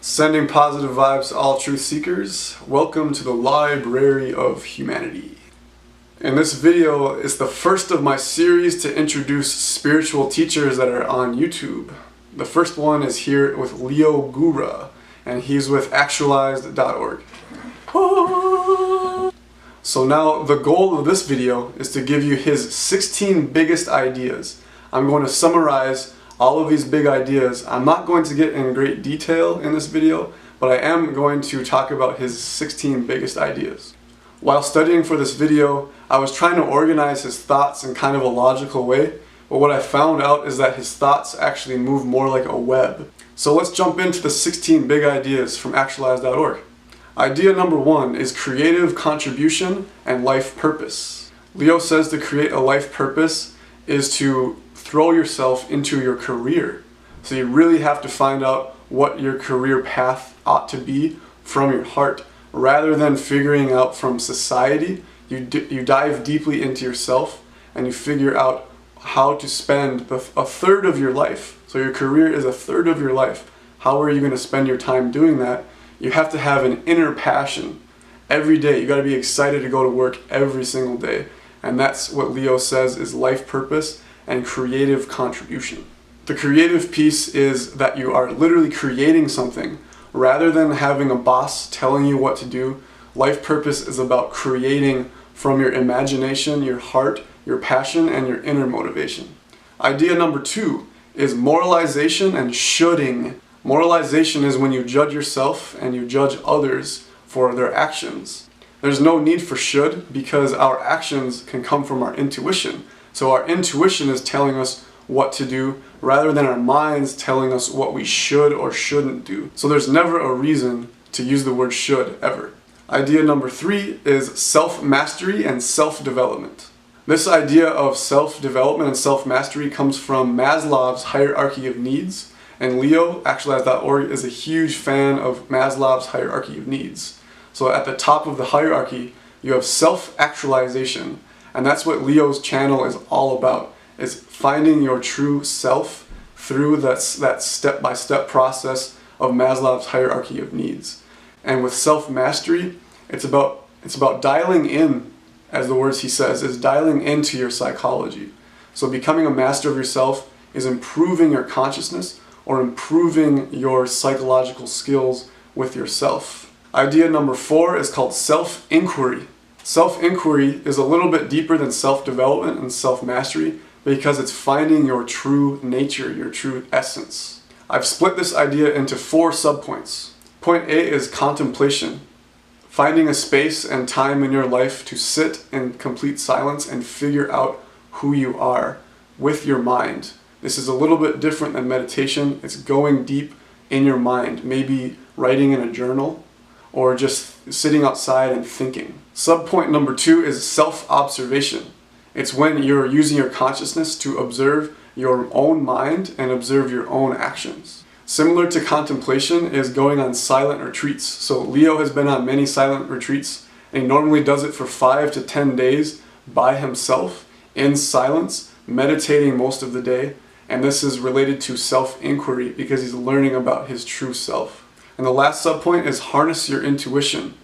Sending positive vibes to all truth seekers. Welcome to the Library of Humanity. In this video is the first of my series to introduce spiritual teachers that are on YouTube. The first one is here with Leo Gura, and he's with actualized.org. So now the goal of this video is to give you his 16 biggest ideas. I'm going to summarize all of these big ideas. I'm not going to get in great detail in this video, but I am going to talk about his 16 biggest ideas. While studying for this video, I was trying to organize his thoughts in kind of a logical way, but what I found out is that his thoughts actually move more like a web. So let's jump into the 16 big ideas from actualized.org. Idea number 1 is creative contribution and life purpose. Leo says to create a life purpose is to throw yourself into your career. So you really have to find out what your career path ought to be from your heart. Rather than figuring out from society, you dive deeply into yourself and you figure out how to spend a third of your life. So your career is a third of your life. How are you going to spend your time doing that? You have to have an inner passion every day. You got to be excited to go to work every single day. And that's what Leo says is life purpose and creative contribution. The creative piece is that you are literally creating something. Rather than having a boss telling you what to do, life purpose is about creating from your imagination, your heart, your passion, and your inner motivation. Idea number 2 is moralization and shoulding. Moralization is when you judge yourself and you judge others for their actions. There's no need for should because our actions can come from our intuition. So our intuition is telling us what to do rather than our minds telling us what we should or shouldn't do. So there's never a reason to use the word should ever. Idea number 3 is self-mastery and self-development. This idea of self-development and self-mastery comes from Maslow's hierarchy of needs, and Leo, actualized.org, is a huge fan of Maslow's hierarchy of needs. So at the top of the hierarchy, you have self-actualization. And that's what Leo's channel is all about, is finding your true self through that step-by-step process of Maslow's hierarchy of needs. And with self-mastery, it's about dialing in, as the words he says, is dialing into your psychology. So becoming a master of yourself is improving your consciousness or improving your psychological skills with yourself. Idea number 4 is called self-inquiry. Self-inquiry is a little bit deeper than self-development and self-mastery because it's finding your true nature, your true essence. I've split this idea into 4 subpoints. Point A is contemplation. Finding a space and time in your life to sit in complete silence and figure out who you are with your mind. This is a little bit different than meditation. It's going deep in your mind, maybe writing in a journal or just sitting outside and thinking. Subpoint number 2 is self-observation. It's when you're using your consciousness to observe your own mind and observe your own actions. Similar to contemplation is going on silent retreats. So Leo has been on many silent retreats and he normally does it for 5 to 10 days by himself in silence, meditating most of the day. And this is related to self-inquiry because he's learning about his true self. And the last subpoint is harness your intuition.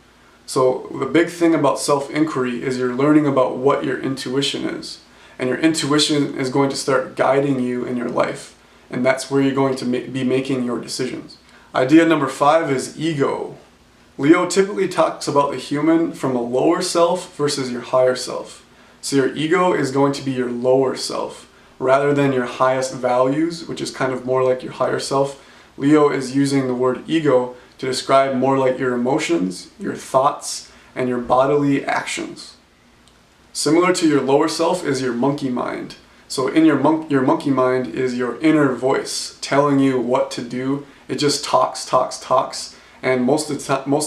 So the big thing about self-inquiry is you're learning about what your intuition is. And your intuition is going to start guiding you in your life. And that's where you're going to be making your decisions. Idea number 5 is ego. Leo typically talks about the human from a lower self versus your higher self. So your ego is going to be your lower self rather than your highest values, which is kind of more like your higher self. Leo is using the word ego to describe more like your emotions, your thoughts, and your bodily actions. Similar to your lower self is your monkey mind. So in your monkey mind is your inner voice telling you what to do. It just talks, and most of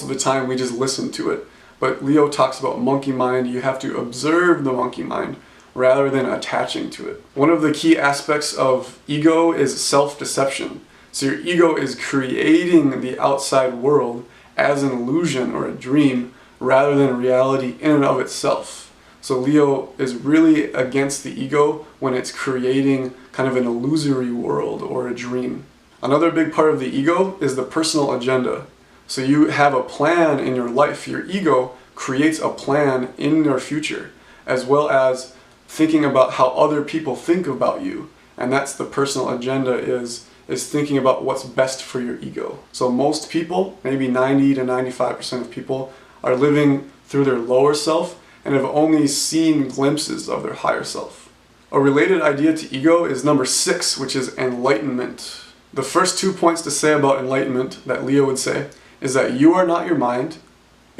the time we just listen to it. But Leo talks about monkey mind. You have to observe the monkey mind rather than attaching to it. One of the key aspects of ego is self-deception. So your ego is creating the outside world as an illusion or a dream rather than reality in and of itself. So Leo is really against the ego when it's creating kind of an illusory world or a dream. Another big part of the ego is the personal agenda. So you have a plan in your life. Your ego creates a plan in your future, as well as thinking about how other people think about you. And that's the personal agenda, is thinking about what's best for your ego. So most people, maybe 90 to 95% of people, are living through their lower self and have only seen glimpses of their higher self. A related idea to ego is number 6, which is enlightenment. The first 2 points to say about enlightenment that Leo would say is that you are not your mind,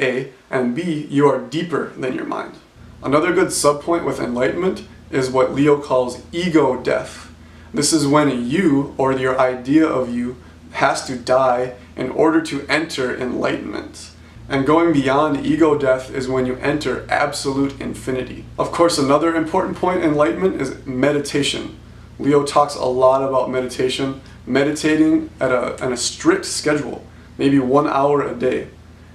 A, and B, you are deeper than your mind. Another good subpoint with enlightenment is what Leo calls ego death. This is when you, or your idea of you, has to die in order to enter enlightenment. And going beyond ego death is when you enter absolute infinity. Of course, another important point in enlightenment is meditation. Leo talks a lot about meditation, meditating at a strict schedule, maybe 1 hour a day.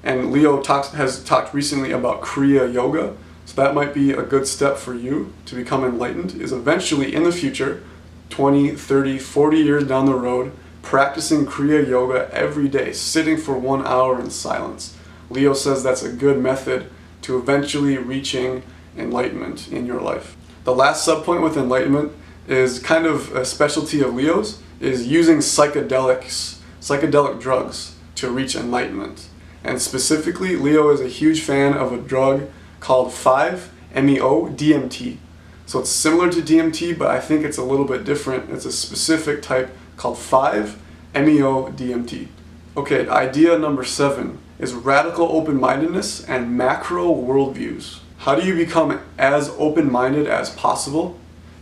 And Leo has talked recently about Kriya Yoga, so that might be a good step for you to become enlightened, is eventually in the future, 20, 30, 40 years down the road, practicing Kriya Yoga every day, sitting for 1 hour in silence. Leo says that's a good method to eventually reaching enlightenment in your life. The last subpoint with enlightenment is kind of a specialty of Leo's, is using psychedelic drugs to reach enlightenment. And specifically, Leo is a huge fan of a drug called 5-MeO-DMT. So it's similar to DMT, but I think it's a little bit different. It's a specific type called 5-MeO-DMT. Okay, idea number 7 is radical open-mindedness and macro worldviews. How do you become as open-minded as possible?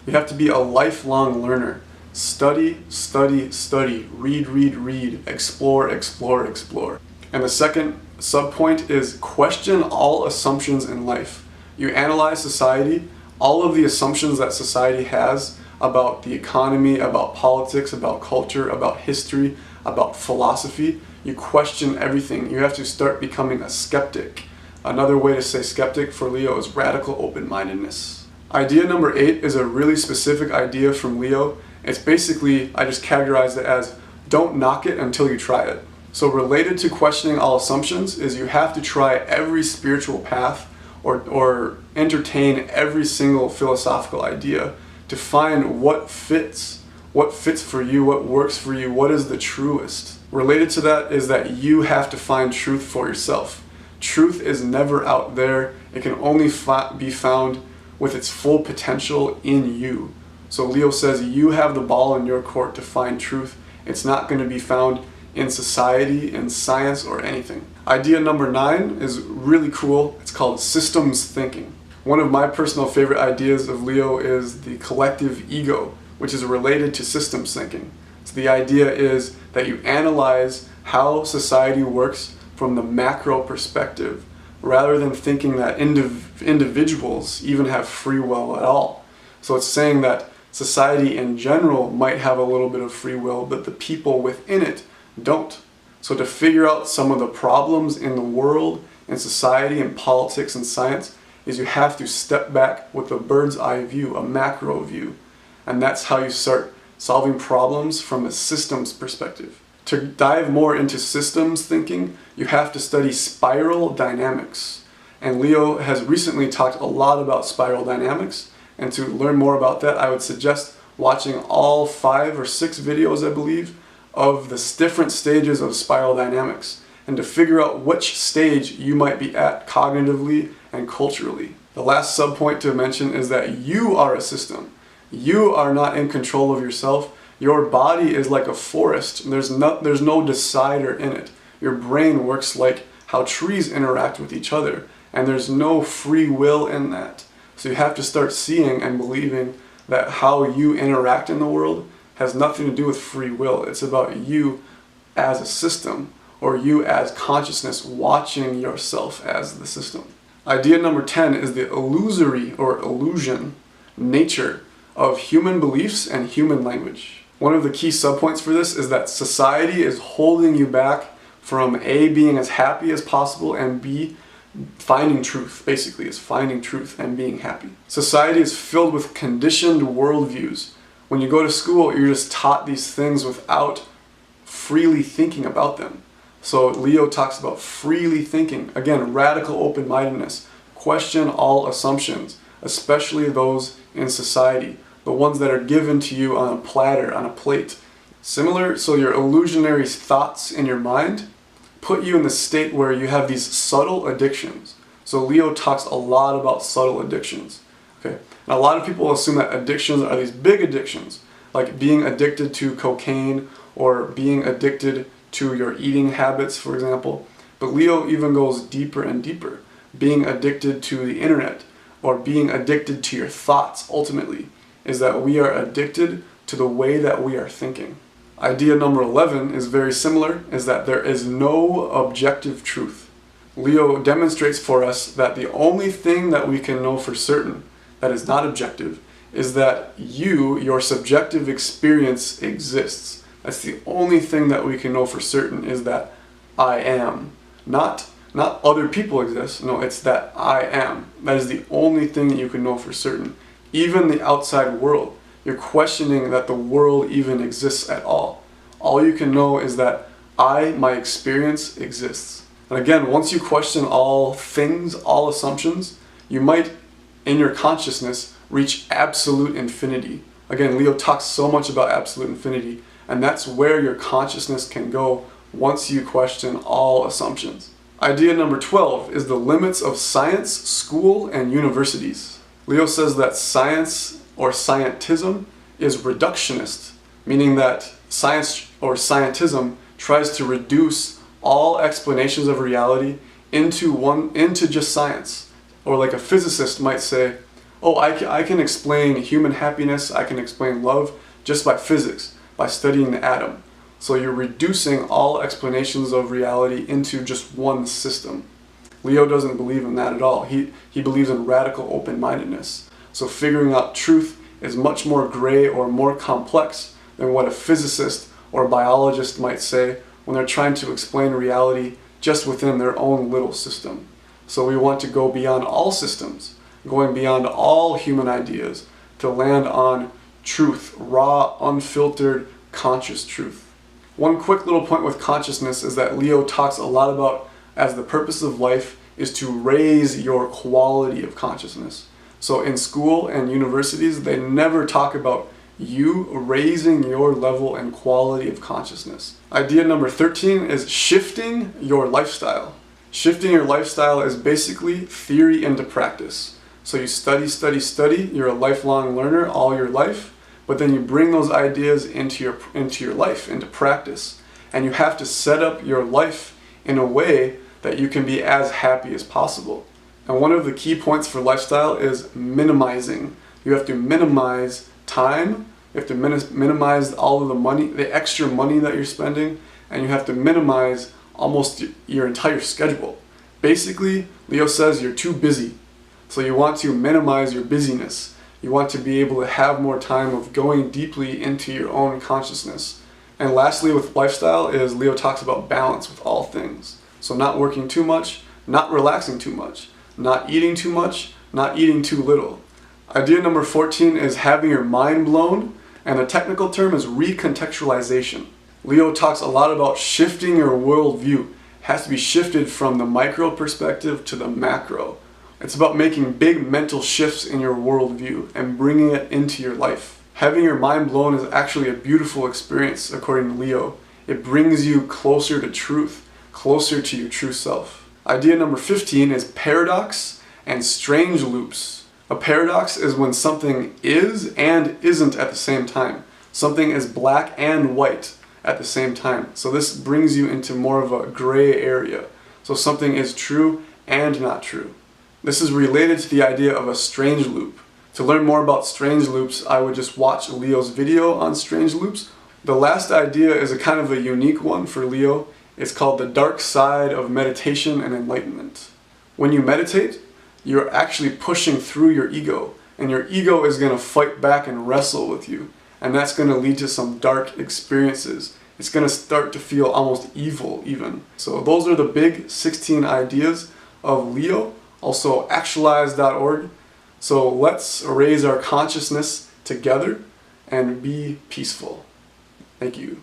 You have to be a lifelong learner. Study, study, study, read, read, read, explore, explore, explore. And the second subpoint is question all assumptions in life. You analyze society, all of the assumptions that society has about the economy, about politics, about culture, about history, about philosophy. You question everything. You have to start becoming a skeptic. Another way to say skeptic for Leo is radical open-mindedness. Idea number 8 is a really specific idea from Leo. It's basically, I just categorized it as, don't knock it until you try it. So related to questioning all assumptions is you have to try every spiritual path or entertain every single philosophical idea to find what fits for you, what works for you, what is the truest. Related to that is that you have to find truth for yourself. Truth is never out there. It can only be found with its full potential in you. So Leo says you have the ball in your court to find truth. It's not going to be found in society, in science, or anything. Idea number 9 is really cool. It's called systems thinking. One of my personal favorite ideas of Leo is the collective ego, which is related to systems thinking. So the idea is that you analyze how society works from the macro perspective, rather than thinking that individuals even have free will at all. So it's saying that society in general might have a little bit of free will, but the people within it don't. So to figure out some of the problems in the world, in society, in politics, and science, is you have to step back with a bird's eye view, a macro view. And that's how you start solving problems from a systems perspective. To dive more into systems thinking, you have to study spiral dynamics. And Leo has recently talked a lot about spiral dynamics. And to learn more about that, I would suggest watching all 5 or 6 videos, I believe, of the different stages of spiral dynamics, and to figure out which stage you might be at cognitively and culturally. The last subpoint to mention is that you are a system. You are not in control of yourself. Your body is like a forest. There's no decider in it. Your brain works like how trees interact with each other, and there's no free will in that. So you have to start seeing and believing that how you interact in the world has nothing to do with free will. It's about you as a system, or you as consciousness watching yourself as the system. Idea number 10 is the illusory or illusion nature of human beliefs and human language. One of the key subpoints for this is that society is holding you back from A, being as happy as possible, and B, finding truth. Basically, is finding truth and being happy. Society is filled with conditioned worldviews. When you go to school, you're just taught these things without freely thinking about them. So Leo talks about freely thinking. Again, radical open-mindedness. Question all assumptions, especially those in society, the ones that are given to you on a platter, on a plate. Similar, so your illusionary thoughts in your mind put you in the state where you have these subtle addictions. So Leo talks a lot about subtle addictions. Okay, and a lot of people assume that addictions are these big addictions, like being addicted to cocaine or being addicted to your eating habits, for example. But Leo even goes deeper and deeper, being addicted to the internet or being addicted to your thoughts ultimately, is that we are addicted to the way that we are thinking. Idea number 11 is very similar, is that there is no objective truth. Leo demonstrates for us that the only thing that we can know for certain that is not objective is that your subjective experience exists. That's the only thing that we can know for certain, is that I am. Not other people exist, no, it's that I am. That is the only thing that you can know for certain. Even the outside world, you're questioning that the world even exists at all. All you can know is that my experience exists. And again, once you question all things, all assumptions, you might, in your consciousness, reach absolute infinity. Again, Leo talks so much about absolute infinity, and that's where your consciousness can go once you question all assumptions. Idea number 12 is the limits of science, school, and universities. Leo says that science or scientism is reductionist, meaning that science or scientism tries to reduce all explanations of reality into just science. Or like a physicist might say, oh, I can explain human happiness, I can explain love just by physics, by studying the atom. So you're reducing all explanations of reality into just one system. Leo doesn't believe in that at all. He believes in radical open-mindedness. So figuring out truth is much more gray or more complex than what a physicist or a biologist might say when they're trying to explain reality just within their own little system. So we want to go beyond all systems, going beyond all human ideas to land on truth, raw, unfiltered, conscious truth. One quick little point with consciousness is that Leo talks a lot about as the purpose of life is to raise your quality of consciousness. So in school and universities, they never talk about you raising your level and quality of consciousness. Idea number 13 is shifting your lifestyle. Shifting your lifestyle is basically theory into practice. So you study, you're a lifelong learner all your life, but then you bring those ideas into your life, into practice. And you have to set up your life in a way that you can be as happy as possible. And one of the key points for lifestyle is minimizing. You have to minimize time, you have to minimize all of the money, the extra money that you're spending, and you have to minimize almost your entire schedule. Basically, Leo says you're too busy. So you want to minimize your busyness. You want to be able to have more time of going deeply into your own consciousness. And lastly, with lifestyle is Leo talks about balance with all things. So not working too much, not relaxing too much, not eating too much, not eating too little. Idea number 14 is having your mind blown, and the technical term is recontextualization. Leo talks a lot about shifting your worldview. It has to be shifted from the micro perspective to the macro. It's about making big mental shifts in your worldview and bringing it into your life. Having your mind blown is actually a beautiful experience, according to Leo. It brings you closer to truth, closer to your true self. Idea number 15 is paradox and strange loops. A paradox is when something is and isn't at the same time. Something is black and white at the same time. So this brings you into more of a gray area. So something is true and not true. This is related to the idea of a strange loop. To learn more about strange loops, I would just watch Leo's video on strange loops. The last idea is a kind of a unique one for Leo. It's called the dark side of meditation and enlightenment. When you meditate, you're actually pushing through your ego, and your ego is going to fight back and wrestle with you, and that's going to lead to some dark experiences. It's going to start to feel almost evil even. So those are the big 16 ideas of Leo. Also actualize.org. So let's raise our consciousness together and be peaceful. Thank you.